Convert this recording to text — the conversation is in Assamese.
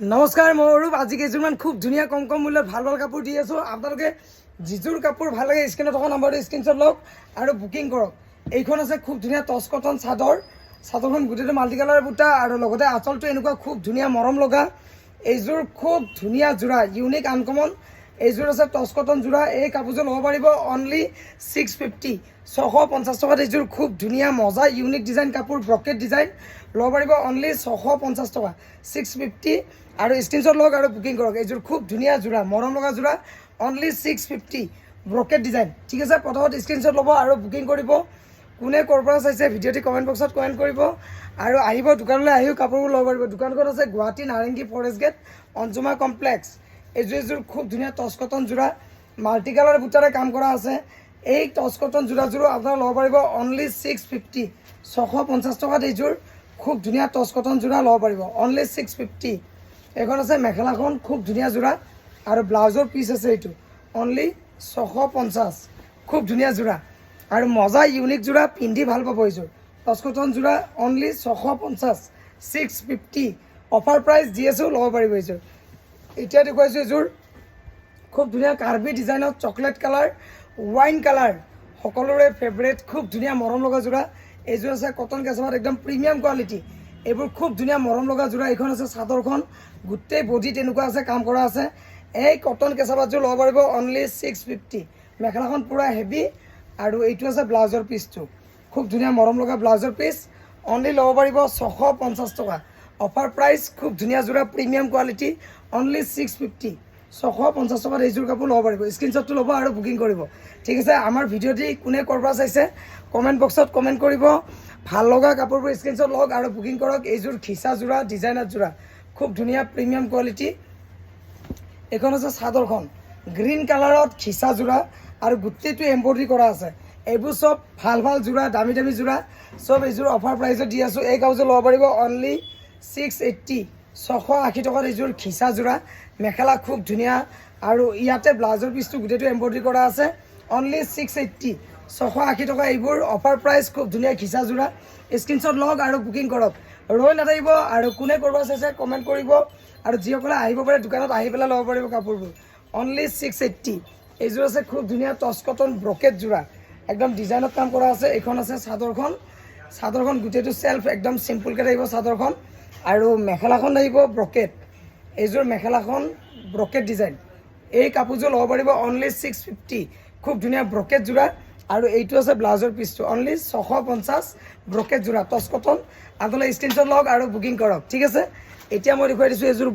নমস্কাৰ, মই অৰূপ। আজি কেইযোৰমান খুব ধুনীয়া কম মূল্যত ভাল কাপোৰ দি আছোঁ। আপোনালোকে যিযোৰ কাপোৰ ভাল লাগে স্ক্ৰীণত থকা নম্বৰটো স্ক্ৰীনশ্বট লওক আৰু বুকিং কৰক। এইখন আছে খুব ধুনীয়া টচ কটন চাদৰ। চাদৰখন গোটেইটো মাল্টি কালাৰ বুটা আৰু লগতে আঁচলটো এনেকুৱা খুব ধুনীয়া মৰম লগা। এইযোৰ খুব ধুনীয়া যোৰা, ইউনিক আনকমন। এইযোৰ আছে টচ কটন যোৰা। এই কাপোৰযোৰ ল'ব পাৰিব অনলি 650, 650 টকাত। এইযোৰ খুব ধুনীয়া মজা ইউনিক ডিজাইন কাপোৰ, ব্ৰকেট ডিজাইন ল'ব পাৰিব অনলি 650 টকা, 650। আৰু স্ক্ৰীনশ্বট লওক আৰু বুকিং কৰক। এইযোৰ খুব ধুনীয়া যোৰা, মৰম লগা যোৰা, অনলি 650, ব্ৰকেট ডিজাইন। ঠিক আছে, প্ৰথমত স্ক্ৰীনশ্বট ল'ব আৰু বুকিং কৰিব। কোনে ক'ৰ পৰা চাইছে ভিডিঅ'টি কমেণ্ট বক্সত কমেণ্ট কৰিব আৰু আহিব দোকানলৈ, আহিও কাপোৰবোৰ ল'ব পাৰিব। দোকানখন আছে গুৱাহাটী নাৰেংগী ফৰেষ্ট গেট, অঞ্জুমা কমপ্লেক্স। এইযোৰ খুব ধুনীয়া টচ কটন যোৰা, মাল্টি কালাৰ বুটাৰে কাম কৰা আছে। এই টচ কটন যোৰাযোৰো আপোনাৰা ল'ব পাৰিব অনলি 650, 650 টকাত। এইযোৰ খুব ধুনীয়া টচ কটন যোৰা ল'ব পাৰিব অনলি 650। এখন আছে মেখেলাখন খুব ধুনীয়া যোৰা আৰু ব্লাউজৰ পিচ আছে, এইটো অনলি 650, খুব ধুনীয়া যোৰা আৰু মজা ইউনিক যোৰা, পিন্ধি ভাল পাব। এইযোৰ টচ কটন যোৰা অনলি 650, 650 অফাৰ প্ৰাইচ দি আছোঁ, ল'ব পাৰিব। এইযোৰ এতিয়া দেখুৱাইছোঁ এইযোৰ খুব ধুনীয়া কাৰ্বি ডিজাইনত চকলেট কালাৰ, ৱাইন কালাৰ, সকলোৰে ফেভৰেট খুব ধুনীয়া মৰম লগা যোৰা। এইযোৰ আছে কটন কেঁচাপাত, একদম প্ৰিমিয়াম কোৱালিটি। এইবোৰ খুব ধুনীয়া মৰম লগা যোৰা। এইখন আছে চাদৰখন, গোটেই বডি তেনেকুৱা আছে, কাম কৰা আছে। এই কটন কেঁচাপাতযোৰ ল'ব পাৰিব অনলি 650। মেখেলাখন পূৰা হেভি আৰু এইটো আছে ব্লাউজৰ পিচটো, খুব ধুনীয়া মৰম লগা ব্লাউজৰ পিচ, অনলি ল'ব পাৰিব 650 টকা। অফাৰ প্ৰাইচ, খুব ধুনীয়া যোৰা, প্ৰিমিয়াম কোৱালিটি, অনলি 650, 650 টকাত এইযোৰ কাপোৰ ল'ব পাৰিব। স্ক্ৰীনশ্বটটো ল'ব আৰু বুকিং কৰিব। ঠিক আছে, আমাৰ ভিডিঅ'টি কোনে ক'ৰ পৰা চাইছে কমেণ্ট বক্সত কমেণ্ট কৰিব। ভাল লগা কাপোৰবোৰ স্ক্ৰীনশ্বট লওক আৰু বুকিং কৰক। এইযোৰ খিচা যোৰা, ডিজাইনাৰ যোৰা, খুব ধুনীয়া প্ৰিমিয়াম কোৱালিটি। এইখন আছে চাদৰখন, গ্ৰীণ কালাৰত খিচা যোৰা আৰু গোটেইটো এম্ব্ৰইডাৰী কৰা আছে। এইবোৰ চব ভাল যোৰা, দামী যোৰা, চব এইযোৰ অফাৰ প্ৰাইচত দি আছোঁ। এই কাপোৰযোৰ ল'ব পাৰিব অনলি 680, 680 টকাত। এইযোৰ খিচা যোৰা, মেখেলা খুব ধুনীয়া আৰু ইয়াতে ব্লাউজৰ পিচটো গোটেইটো এম্ব্ৰইডাৰী কৰা আছে, অনলি 680, 680 টকা। এইবোৰ অফাৰ প্ৰাইচ, খুব ধুনীয়া খিচা যোৰা। স্ক্ৰীনশ্বট লওক আৰু বুকিং কৰক। ৰৈ নাথাকিব আৰু কোনে ক'ৰবাত চাইছে কমেণ্ট কৰিব আৰু যিসকলে আহিব পাৰে দোকানত আহি পেলাই ল'ব পাৰিব কাপোৰবোৰ অনলি 680। এইযোৰ আছে খুব ধুনীয়া টচ কটন ব্ৰকেট যোৰা, একদম ডিজাইনত কাম কৰা আছে। এইখন আছে চাদৰখন, চাদৰখন গোটেইটো চেল্ফ, একদম চিম্পুলকৈ থাকিব চাদৰখন আৰু মেখেলাখন থাকিব ব্ৰকেট। এইযোৰ মেখেলাখন ব্ৰকেট ডিজাইন। এই কাপোৰযোৰ ল'ব পাৰিব অনলি 650, খুব ধুনীয়া ব্ৰকেট যোৰা আৰু এইটো আছে ব্লাউজৰ পিচটো, অনলি 650, ব্ৰকেট যোৰা, টচ কটন। আপোনালোকে স্ক্ৰীনশ্বট লওক আৰু বুকিং কৰক। ঠিক আছে, এতিয়া মই দেখুৱাই দিছোঁ এইযোৰ